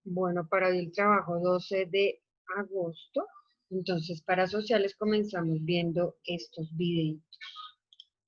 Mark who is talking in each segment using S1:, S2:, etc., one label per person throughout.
S1: Bueno, para hoy el trabajo 12 de agosto. Entonces, para sociales comenzamos viendo estos videos.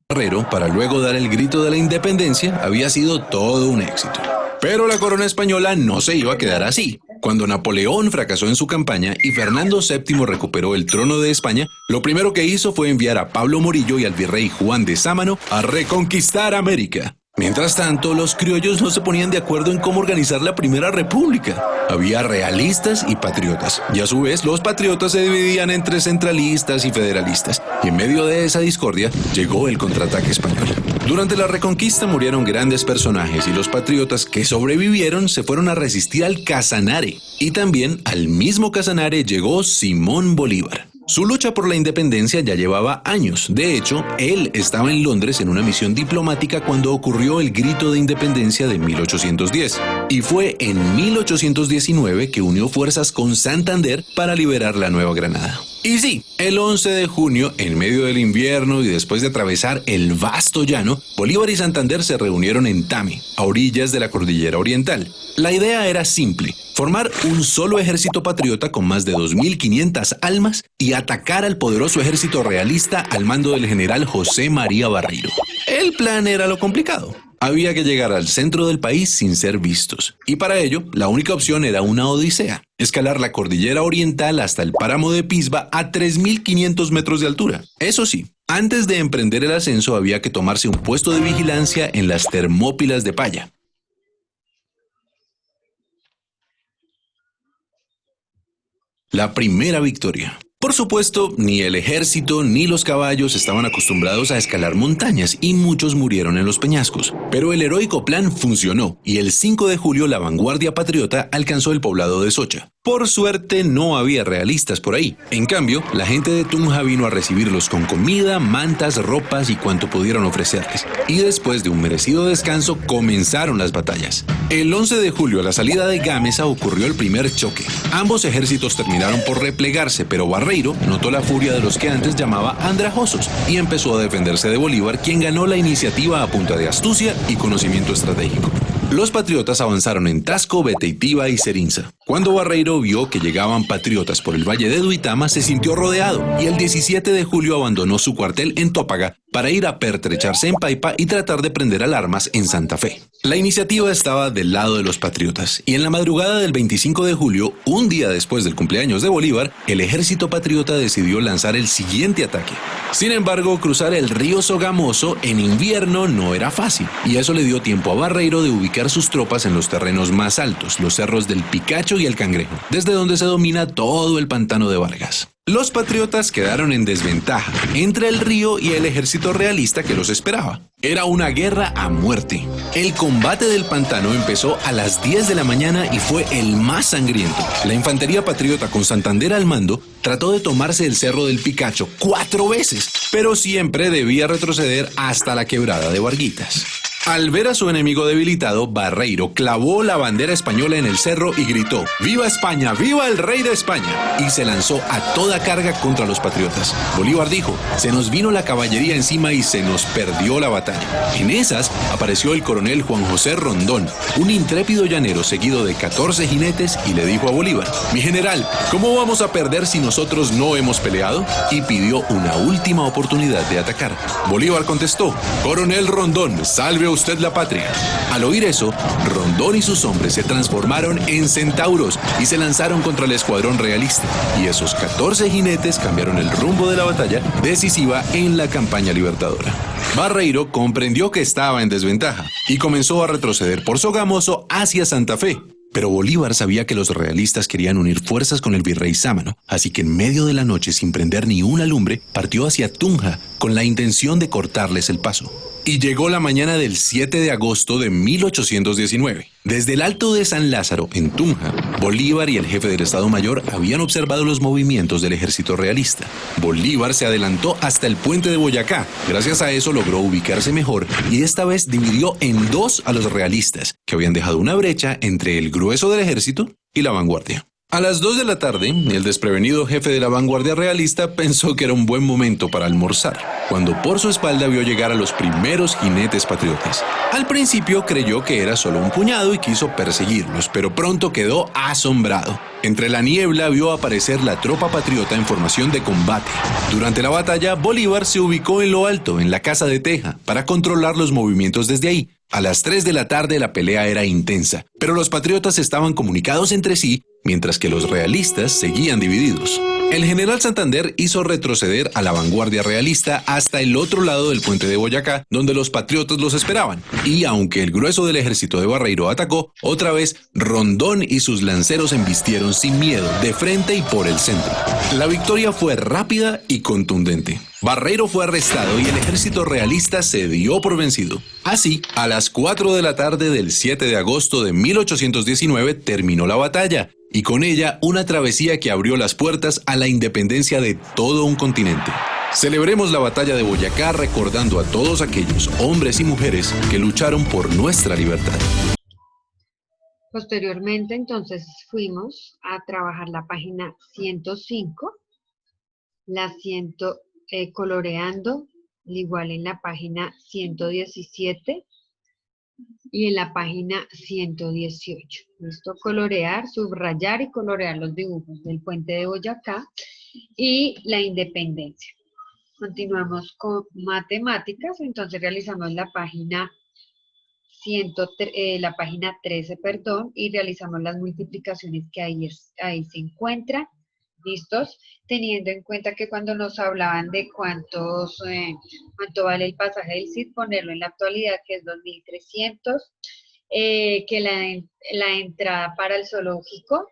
S2: Guerrero, para luego dar el grito de la independencia, había sido todo un éxito. Pero la corona española no se iba a quedar así. Cuando Napoleón fracasó en su campaña y Fernando VII recuperó el trono de España, lo primero que hizo fue enviar a Pablo Morillo y al virrey Juan de Sámano a reconquistar América. Mientras tanto, los criollos no se ponían de acuerdo en cómo organizar la Primera República. Había realistas y patriotas, y a su vez los patriotas se dividían entre centralistas y federalistas. Y en medio de esa discordia llegó el contraataque español. Durante la Reconquista murieron grandes personajes y los patriotas que sobrevivieron se fueron a resistir al Casanare. Y también al mismo Casanare llegó Simón Bolívar. Su lucha por la independencia ya llevaba años. De hecho, él estaba en Londres en una misión diplomática cuando ocurrió el Grito de Independencia de 1810. Y fue en 1819 que unió fuerzas con Santander para liberar la Nueva Granada. Y sí, el 11 de junio, en medio del invierno y después de atravesar el vasto llano, Bolívar y Santander se reunieron en Tame, a orillas de la Cordillera Oriental. La idea era simple: formar un solo ejército patriota con más de 2.500 almas y atacar al poderoso ejército realista al mando del general José María Barreiro. El plan era lo complicado. Había que llegar al centro del país sin ser vistos. Y para ello, la única opción era una odisea: escalar la cordillera oriental hasta el páramo de Pisba a 3.500 metros de altura. Eso sí, antes de emprender el ascenso había que tomarse un puesto de vigilancia en las Termópilas de Paya. La primera victoria. Por supuesto, ni el ejército ni los caballos estaban acostumbrados a escalar montañas y muchos murieron en los peñascos. Pero el heroico plan funcionó y el 5 de julio la vanguardia patriota alcanzó el poblado de Socha. Por suerte no había realistas por ahí. En cambio, la gente de Tunja vino a recibirlos con comida, mantas, ropas y cuanto pudieron ofrecerles. Y después de un merecido descanso comenzaron las batallas. El 11 de julio a la salida de Gámeza ocurrió el primer choque. Ambos ejércitos terminaron por replegarse, pero Barreiro notó la furia de los que antes llamaba andrajosos y empezó a defenderse de Bolívar, quien ganó la iniciativa a punta de astucia y conocimiento estratégico. Los patriotas avanzaron en Tasco, Beteitiva y Serinza. Cuando Barreiro vio que llegaban patriotas por el valle de Duitama, se sintió rodeado y el 17 de julio abandonó su cuartel en Tópaga para ir a pertrecharse en Paipa y tratar de prender alarmas en Santa Fe. La iniciativa estaba del lado de los patriotas y en la madrugada del 25 de julio, un día después del cumpleaños de Bolívar, el ejército patriota decidió lanzar el siguiente ataque. Sin embargo, cruzar el río Sogamoso en invierno no era fácil y eso le dio tiempo a Barreiro de ubicar sus tropas en los terrenos más altos, los cerros del Picacho y el Cangrejo, desde donde se domina todo el pantano de Vargas. Los patriotas quedaron en desventaja entre el río y el ejército realista que los esperaba. Era una guerra a muerte. El combate del pantano empezó a las 10 de la mañana y fue el más sangriento. La infantería patriota con Santander al mando trató de tomarse el cerro del Picacho 4 veces, pero siempre debía retroceder hasta la quebrada de Varguitas. Al ver a su enemigo debilitado, Barreiro clavó la bandera española en el cerro y gritó: ¡Viva España! ¡Viva el rey de España! Y se lanzó a toda carga contra los patriotas. Bolívar dijo: se nos vino la caballería encima y se nos perdió la batalla. En esas apareció el coronel Juan José Rondón, un intrépido llanero seguido de 14 jinetes, y le dijo a Bolívar: mi general, ¿cómo vamos a perder si nosotros no hemos peleado? Y pidió una última oportunidad de atacar. Bolívar contestó: coronel Rondón, salve usted la patria. Al oír eso, Rondón y sus hombres se transformaron en centauros y se lanzaron contra el escuadrón realista. Y esos 14 jinetes cambiaron el rumbo de la batalla decisiva en la campaña libertadora. Barreiro comprendió que estaba en desventaja y comenzó a retroceder por Sogamoso hacia Santa Fe. Pero Bolívar sabía que los realistas querían unir fuerzas con el virrey Sámano, así que en medio de la noche, sin prender ni una lumbre, partió hacia Tunja con la intención de cortarles el paso. Y llegó la mañana del 7 de agosto de 1819. Desde el Alto de San Lázaro, en Tunja, Bolívar y el jefe del Estado Mayor habían observado los movimientos del ejército realista. Bolívar se adelantó hasta el puente de Boyacá. Gracias a eso logró ubicarse mejor y esta vez dividió en dos a los realistas, que habían dejado una brecha entre el grueso del ejército y la vanguardia. A las 2 de la tarde, el desprevenido jefe de la vanguardia realista pensó que era un buen momento para almorzar, cuando por su espalda vio llegar a los primeros jinetes patriotas. Al principio creyó que era solo un puñado y quiso perseguirlos, pero pronto quedó asombrado. Entre la niebla vio aparecer la tropa patriota en formación de combate. Durante la batalla, Bolívar se ubicó en lo alto, en la casa de teja, para controlar los movimientos desde ahí. A las 3 de la tarde la pelea era intensa, pero los patriotas estaban comunicados entre sí, mientras que los realistas seguían divididos. El general Santander hizo retroceder a la vanguardia realista hasta el otro lado del puente de Boyacá, donde los patriotas los esperaban. Y aunque el grueso del ejército de Barreiro atacó, otra vez Rondón y sus lanceros embistieron sin miedo, de frente y por el centro. La victoria fue rápida y contundente. Barreiro fue arrestado y el ejército realista se dio por vencido. Así, a las 4 de la tarde del 7 de agosto de 1819 terminó la batalla, y con ella una travesía que abrió las puertas a la independencia de todo un continente. Celebremos la batalla de Boyacá recordando a todos aquellos hombres y mujeres que lucharon por nuestra libertad.
S1: Posteriormente, entonces, fuimos a trabajar la página 105, la 100, coloreando, igual en la página 117 y en la página 118. Listo, colorear, subrayar y colorear los dibujos del puente de Boyacá y la independencia. Continuamos con matemáticas, entonces realizamos la página la página 13, perdón, y realizamos las multiplicaciones que ahí se encuentran. ¿Listos? Teniendo en cuenta que cuando nos hablaban de cuánto vale el pasaje del CID, ponerlo en la actualidad, que es 2.300, que la entrada para el zoológico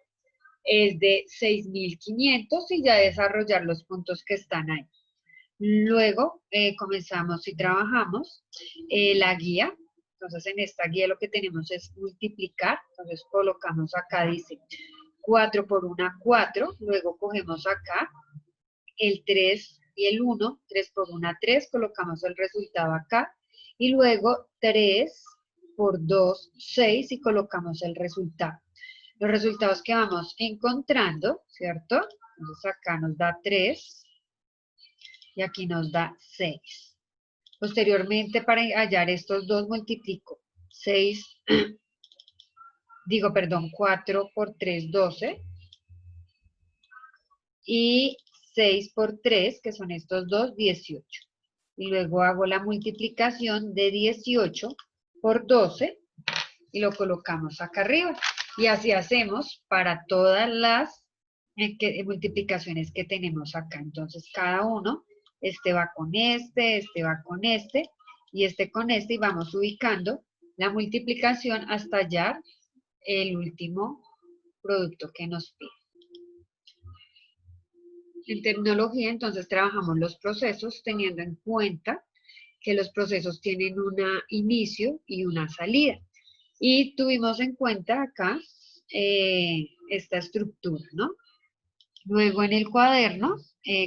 S1: es de 6.500 y ya desarrollar los puntos que están ahí. Luego comenzamos y trabajamos la guía. Entonces en esta guía lo que tenemos es multiplicar. Entonces colocamos acá, dice 4 por 1, 4. Luego cogemos acá el 3 y el 1. 3 por 1, 3. Colocamos el resultado acá. Y luego 3 por 2, 6. Y colocamos el resultado. Los resultados que vamos encontrando, ¿cierto? Entonces acá nos da 3 y aquí nos da 6. Posteriormente, para hallar estos dos, multiplico 4 por 3, 12. Y 6 por 3, que son estos dos, 18. Y luego hago la multiplicación de 18 por 12 y lo colocamos acá arriba. Y así hacemos para todas las multiplicaciones que tenemos acá. Entonces, cada uno, este va con este va con este, y este con este, y vamos ubicando la multiplicación hasta hallar el último producto que nos pide. En tecnología, entonces, trabajamos los procesos teniendo en cuenta que los procesos tienen un inicio y una salida. Y tuvimos en cuenta acá esta estructura, ¿no? Luego en el cuaderno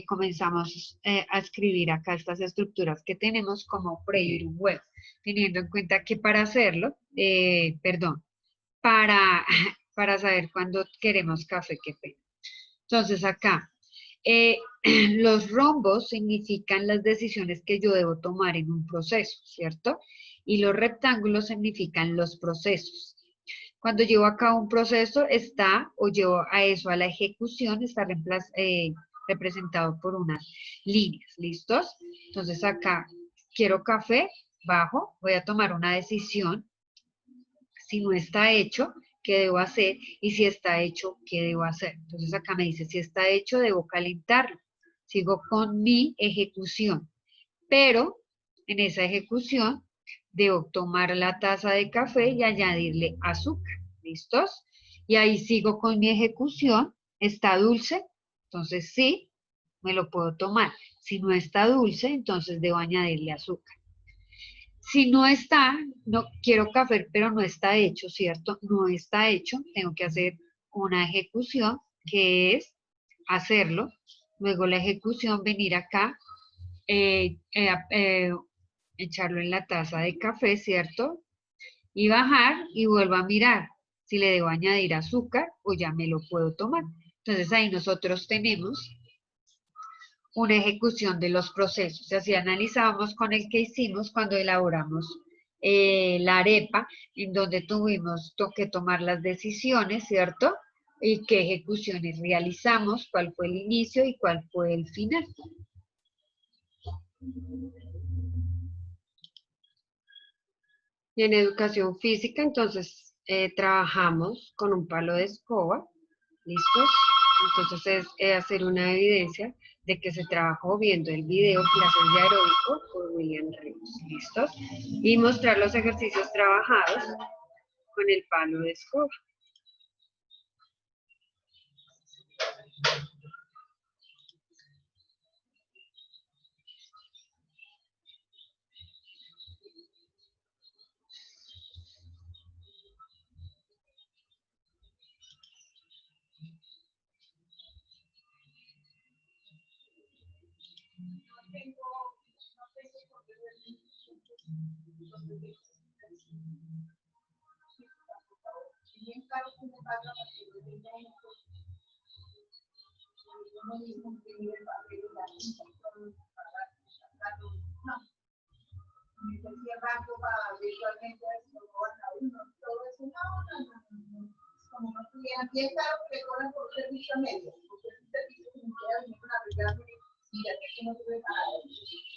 S1: comenzamos a escribir acá estas estructuras que tenemos como freír un huevo, teniendo en cuenta que para hacerlo, para, para saber cuándo queremos café, qué pena. Entonces acá, los rombos significan las decisiones que yo debo tomar en un proceso, ¿cierto? Y los rectángulos significan los procesos. Cuando llevo a cabo un proceso, llevo a eso a la ejecución, está representado por unas líneas, ¿listos? Entonces acá, quiero café, bajo, voy a tomar una decisión. Si no está hecho, ¿qué debo hacer? Y si está hecho, ¿qué debo hacer? Entonces acá me dice, si está hecho, debo calentarlo. Sigo con mi ejecución, pero en esa ejecución debo tomar la taza de café y añadirle azúcar. ¿Listos? Y ahí sigo con mi ejecución. ¿Está dulce? Entonces sí, me lo puedo tomar. Si no está dulce, entonces debo añadirle azúcar. Si no está, no quiero café, pero no está hecho, ¿cierto? No está hecho, tengo que hacer una ejecución, que es hacerlo. Luego la ejecución, venir acá, echarlo en la taza de café, ¿cierto? Y bajar y vuelvo a mirar. si le debo añadir azúcar o ya me lo puedo tomar. Entonces ahí nosotros tenemos una ejecución de los procesos. Así analizamos con el que hicimos cuando elaboramos la arepa, en donde tuvimos que tomar las decisiones, ¿cierto? Y qué ejecuciones realizamos, cuál fue el inicio y cuál fue el final.
S3: Y en educación física, entonces, trabajamos con un palo de escoba, ¿listos? Entonces es hacer una evidencia de que se trabajó viendo el video Clases de Aeróbico por William Reeves, ¿listos? Y mostrar los ejercicios trabajados con el palo de escoba.
S4: Como no estuviera aquí, es claro que le cobran por servicio medio, porque es un servicio que no queda ninguna arreglar, y ya que no sirve para eso.